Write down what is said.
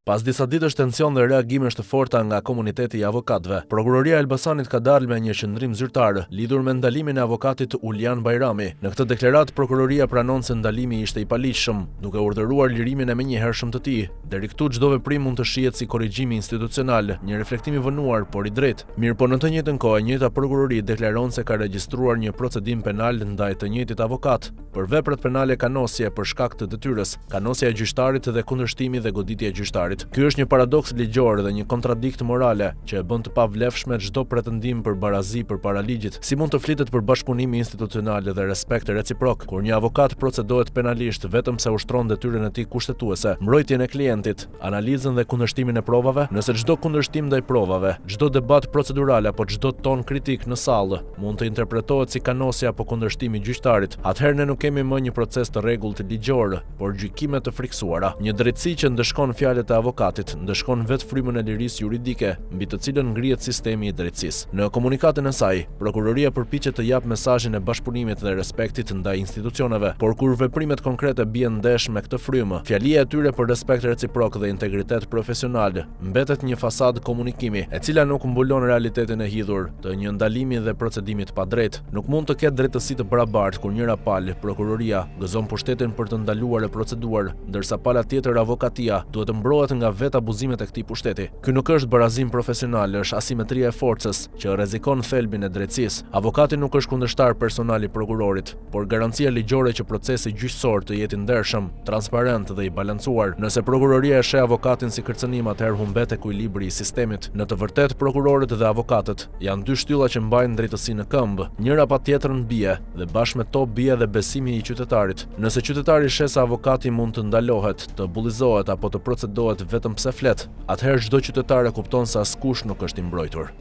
Pas disa ditësh tension dhe reagimesh të forta nga komuniteti i avokatëve, Prokuroria e Elbasanit ka dalë me një qendrim zyrtar lidhur me ndalimin e avokatit Uljan Bajrami. Në këtë deklaratë, prokuroria pranon se ndalimi ishte i paligjshëm, duke urdhëruar lirimin e menjëhershëm të tij. Deri këtu çdo veprim mund të shihet si korrigjimi institucional, një reflektim i vënuar por i drejtë. Mirë, po në të njëjtën kohë, e njëjta prokurori deklaron se ka regjistruar një procedim penal ndaj të njëjtit avokat për veprat penale kanosje për shkak të detyrës, kanosja e gjyqtarit dhe kundërshtimi dhe goditja e gjyqtarit. Ky është një paradoks ligjor dhe një kontradikt morale që e bën të pavlefshme çdo pretendim për barazi përpara ligjit. Si mund të flitet për bashkëpunim institucional dhe respekt reciprok kur një avokat procedohet penalisht vetëm se ushtron detyrën e tij kushtetuese, mbrojtjen e klientit, analizën dhe kundërshtimin e provave? Nëse çdo kundërshtim ndaj provave, çdo debat procedural apo çdo ton kritik në sallë mund të interpretohet si kanosja apo kundërshtimi i gjyqtarit, atëherë ne nuk kemi më një proces të rregullt ligjor, por gjykime të friksuara. Një drejtësi që ndëshkon fjalët e avokatit, ndëshkon vetë frymën e lirisë juridike, mbi të cilën ngrihet sistemi i drejtësisë. Në komunikatin e saj, prokuroria përpiqet të japë mesazhin e bashkëpunimit dhe respektit ndaj institucioneve, por kur veprimet konkrete bien ndesh me këtë frymë, fjalia e tyre për respekt reciprok dhe integritet profesional mbetet një fasadë komunikimi, e cila nuk mbulon realitetin e hidhur të një ndalimi dhe procedimit pa drejtë. Nuk mund të ketë drejtësi të barabartë kur njëra palë, prokuroria, gëzon pushtetin për të ndaluar e proceduar, ndërsa pala tjetër avokatia duhet të mbrohet nga vetë abuzimet e këtij pushteti. Ky nuk është barazim profesional, është asimetria e forcës që rrezikon thelbin e drejtësisë. Avokati nuk është kundërshtar personal i prokurorit, por garancia ligjore që procesi gjyqësor të jetë i ndershëm, transparent dhe i balancuar. Nëse prokuroria e sheh avokatin si kërcënim, atëherë humbet ekuilibri i sistemit. Në të vërtetë, prokurorët dhe avokatët janë dy shtylla që mbajnë drejtësinë në këmbë. Njëra pa tjetrën bie dhe bashkë me to bie dhe besimi i qytetarit. Nëse qytetari sheh se avokati mund të ndalohet, të bullizohet apo të procedohet vetëm pse flet, atëherë çdo qytetar e kupton se askush nuk është i mbrojtur.